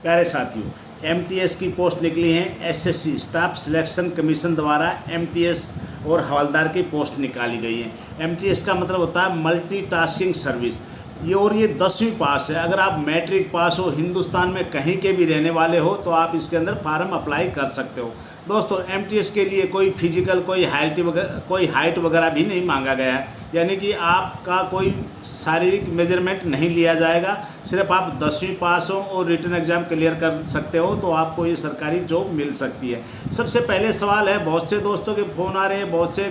प्यारे साथियों, एमटीएस की पोस्ट निकली हैं। एसएससी स्टाफ सिलेक्शन कमीशन द्वारा एमटीएस और हवलदार की पोस्ट निकाली गई है। एमटीएस का मतलब होता है मल्टीटास्किंग सर्विस। ये 10वीं पास है। अगर आप मैट्रिक पास हो, हिंदुस्तान में कहीं के भी रहने वाले हो, तो आप इसके अंदर फार्म अप्लाई कर सकते हो। दोस्तों, एमटीएस के लिए कोई फिजिकल, कोई हाइट वगैरह भी नहीं मांगा गया है, यानी कि आपका कोई शारीरिक मेजरमेंट नहीं लिया जाएगा। सिर्फ आप 10वीं पास हो और रिटन एग्जाम क्लियर कर सकते हो तो आपको ये सरकारी जॉब मिल सकती है। सबसे पहले सवाल है, बहुत से दोस्तों के फ़ोन आ रहे हैं, बहुत से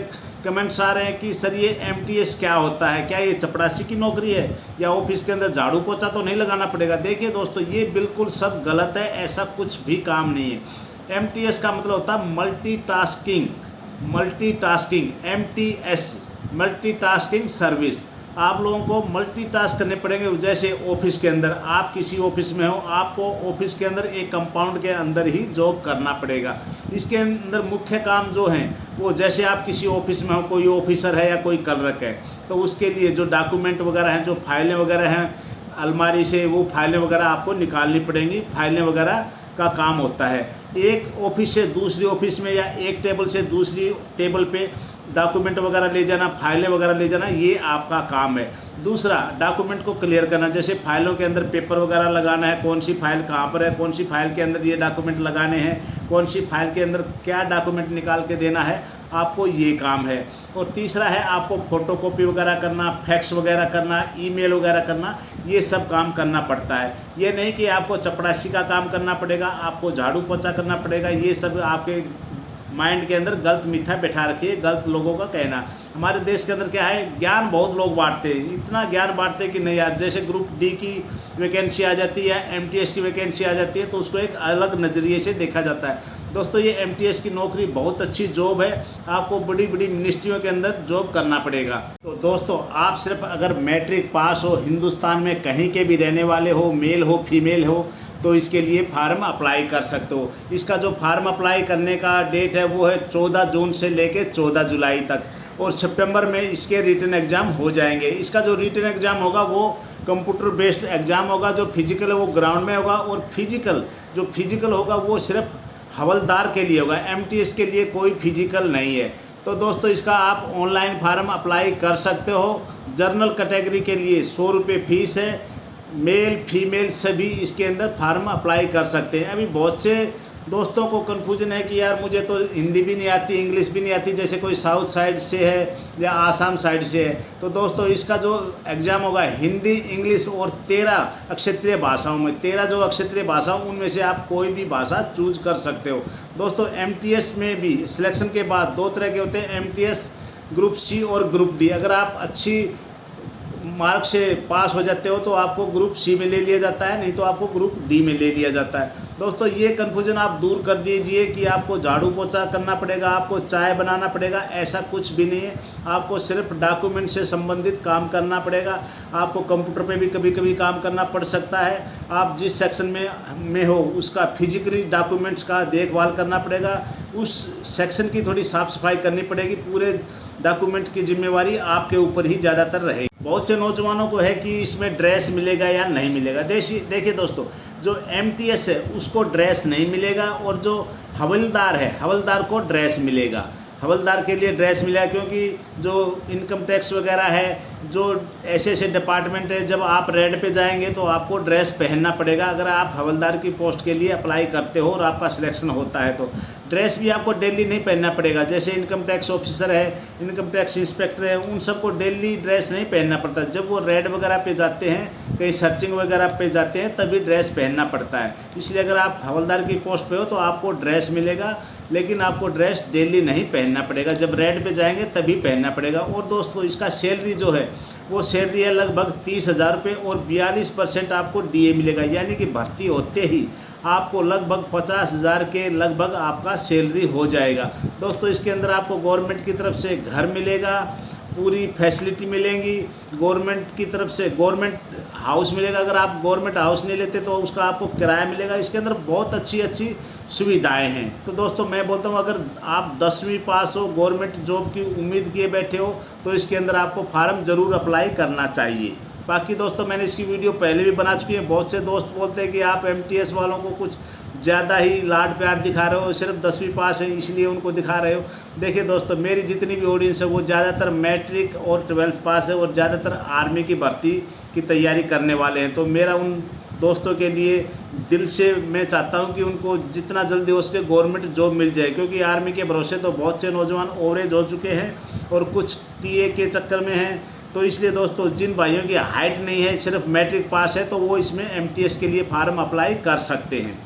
कमेंट्स आ रहे हैं कि सर ये एमटीएस क्या होता है, क्या ये चपरासी की नौकरी है या ऑफिस के अंदर झाड़ू पोछा तो नहीं लगाना पड़ेगा। देखिए दोस्तों, ये बिल्कुल सब गलत है, ऐसा कुछ भी काम नहीं है। एमटीएस का मतलब होता है मल्टीटास्किंग एमटीएस मल्टीटास्किंग सर्विस। आप लोगों को मल्टीटास्क करने पड़ेंगे। जैसे ऑफिस के अंदर, आप किसी ऑफिस में हो, आपको ऑफिस के अंदर एक कंपाउंड के अंदर ही जॉब करना पड़ेगा। इसके अंदर मुख्य काम जो हैं वो, जैसे आप किसी ऑफिस में हो, कोई ऑफिसर है या कोई क्लर्क है, तो उसके लिए जो डॉक्यूमेंट वगैरह हैं, जो फाइलें वगैरह हैं, अलमारी से वो फाइलें वगैरह आपको निकालनी पड़ेंगी। फाइलें वगैरह का काम होता है। एक ऑफिस से दूसरी ऑफिस में या एक टेबल से दूसरी टेबल पे डॉक्यूमेंट वगैरह ले जाना, फाइलें वगैरह ले जाना, ये आपका काम है। दूसरा, डॉक्यूमेंट को क्लियर करना, जैसे फाइलों के अंदर पेपर वगैरह लगाना है, कौन सी फाइल कहाँ पर है, कौन सी फाइल के अंदर ये डॉक्यूमेंट लगाने हैं, कौन सी फाइल के अंदर क्या डॉक्यूमेंट निकाल के देना है, आपको ये काम है। और तीसरा है, आपको फ़ोटोकॉपी वगैरह करना, फैक्स वगैरह करना, ईमेल वगैरह करना, ये सब काम करना पड़ता है। ये नहीं कि आपको चपरासी का काम करना पड़ेगा, आपको झाड़ू पोछा करना पड़ेगा। ये सब आपके माइंड के अंदर गलत मिथ्या बैठा रखिए, गलत लोगों का कहना। हमारे देश के अंदर क्या है, ज्ञान बहुत लोग बांटते हैं, इतना ज्ञान बांटते हैं कि नहीं यार, जैसे ग्रुप डी की वैकेंसी आ जाती है, एमटीएस की वैकेंसी आ जाती है, तो उसको एक अलग नज़रिए से देखा जाता है। दोस्तों, ये एमटीएस की नौकरी बहुत अच्छी जॉब है, आपको बड़ी बड़ी मिनिस्ट्रियों के अंदर जॉब करना पड़ेगा। तो दोस्तों, आप सिर्फ अगर मैट्रिक पास हो, हिंदुस्तान में कहीं के भी रहने वाले हो, मेल हो फीमेल हो, तो इसके लिए फार्म अप्लाई कर सकते हो। इसका जो फार्म अप्लाई करने का डेट है वो है 14 जून से लेके 14 जुलाई तक, और सितंबर में इसके रिटन एग्ज़ाम हो जाएंगे। इसका जो रिटन एग्ज़ाम होगा वो कंप्यूटर बेस्ड एग्ज़ाम होगा। जो फिजिकल है वो ग्राउंड में होगा, और जो फिजिकल होगा वो सिर्फ हवलदार के लिए होगा, एमटीएस के लिए कोई फिजिकल नहीं है। तो दोस्तों, इसका आप ऑनलाइन फार्म अप्लाई कर सकते हो। जनरल कैटेगरी के लिए 100 रुपये फ़ीस है। मेल फीमेल सभी इसके अंदर फार्म अप्लाई कर सकते हैं। अभी बहुत से दोस्तों को कन्फ्यूजन है कि यार मुझे तो हिंदी भी नहीं आती, इंग्लिश भी नहीं आती, जैसे कोई साउथ साइड से है या आसाम साइड से है। तो दोस्तों, इसका जो एग्ज़ाम होगा हिंदी, इंग्लिश और 13 अक्षत्रिय भाषाओं में, 13 जो अक्षत्रिय भाषा, उनमें से आप कोई भी भाषा चूज कर सकते हो। दोस्तों, एमटीएस में भी सिलेक्शन के बाद 2 तरह के होते हैं, एमटीएस ग्रुप सी और ग्रुप डी। अगर आप अच्छी मार्क से पास हो जाते हो तो आपको ग्रुप सी में ले लिया जाता है, नहीं तो आपको ग्रुप डी में ले लिया जाता है। दोस्तों, ये कन्फ्यूजन आप दूर कर दीजिए कि आपको झाड़ू पोछा करना पड़ेगा, आपको चाय बनाना पड़ेगा, ऐसा कुछ भी नहीं है। आपको सिर्फ डॉक्यूमेंट से संबंधित काम करना पड़ेगा। आपको कंप्यूटर पे भी कभी कभी काम करना पड़ सकता है। आप जिस सेक्शन में हो उसका फिजिकली डॉक्यूमेंट्स का देखभाल करना पड़ेगा, उस सेक्शन की थोड़ी साफ़ सफाई करनी पड़ेगी। पूरे डॉक्यूमेंट की जिम्मेवारी आपके ऊपर ही ज़्यादातर रहेगी। बहुत से नौजवानों को है कि इसमें ड्रेस मिलेगा या नहीं मिलेगा। देखिए दोस्तों, जो एमटीएस है उसको ड्रेस नहीं मिलेगा, और जो हवलदार है, हवलदार को ड्रेस मिलेगा। हवलदार के लिए ड्रेस मिलेगा, क्योंकि जो इनकम टैक्स वगैरह है, जो ऐसे डिपार्टमेंट है, जब आप रेड पे जाएंगे तो आपको ड्रेस पहनना पड़ेगा। अगर आप हवलदार की पोस्ट के लिए अप्लाई करते हो और आपका सिलेक्शन होता है तो ड्रेस भी आपको डेली नहीं पहनना पड़ेगा। जैसे इनकम टैक्स ऑफिसर है, इनकम टैक्स इंस्पेक्टर है, उन सबको डेली ड्रेस नहीं पहनना पड़ता। जब वो रेड वगैरह पे जाते हैं, कहीं सर्चिंग वगैरह पे जाते हैं, तभी ड्रेस पहनना पड़ता है। इसलिए अगर आप हवलदार की पोस्ट पे हो तो आपको ड्रेस मिलेगा, लेकिन आपको ड्रेस डेली नहीं पहनना पड़ेगा। जब रेड पे जाएंगे तभी पहनना पड़ेगा। और दोस्तों, इसका सैलरी जो है वो सैलरी है लगभग 30,000 रुपये, और 42% आपको डीए मिलेगा, यानी कि भर्ती होते ही आपको लगभग 50,000 के लगभग आपका सैलरी हो जाएगा। दोस्तों, इसके अंदर आपको गवर्नमेंट की तरफ से घर मिलेगा, पूरी फैसिलिटी मिलेंगी। गवर्नमेंट की तरफ से गवर्नमेंट हाउस मिलेगा। अगर आप गवर्नमेंट हाउस नहीं लेते तो उसका आपको किराया मिलेगा। इसके अंदर बहुत अच्छी अच्छी सुविधाएं हैं। तो दोस्तों, मैं बोलता हूँ, अगर आप 10वीं पास हो, गवर्नमेंट जॉब की उम्मीद किए बैठे हो, तो इसके अंदर आपको फार्म ज़रूर अप्लाई करना चाहिए। बाकी दोस्तों मैंने इसकी वीडियो पहले भी बना चुकी है। बहुत से दोस्त बोलते हैं कि आप MTS वालों को कुछ ज़्यादा ही लाड प्यार दिखा रहे हो, सिर्फ 10वीं पास है इसलिए उनको दिखा रहे हो। देखिए दोस्तों, मेरी जितनी भी ऑडियंस है वो ज़्यादातर मैट्रिक और 12th पास है और ज़्यादातर आर्मी की भर्ती की तैयारी करने वाले हैं। तो मेरा उन दोस्तों के लिए दिल से मैं चाहता हूं कि उनको जितना जल्दी हो सके गवर्नमेंट जॉब मिल जाए, क्योंकि आर्मी के भरोसे तो बहुत से नौजवान ओवरेज हो चुके हैं और कुछ TA के चक्कर में हैं। तो इसलिए दोस्तों, जिन भाइयों की हाइट नहीं है, सिर्फ मैट्रिक पास है, तो वो इसमें MTS के लिए फार्म अप्लाई कर सकते हैं।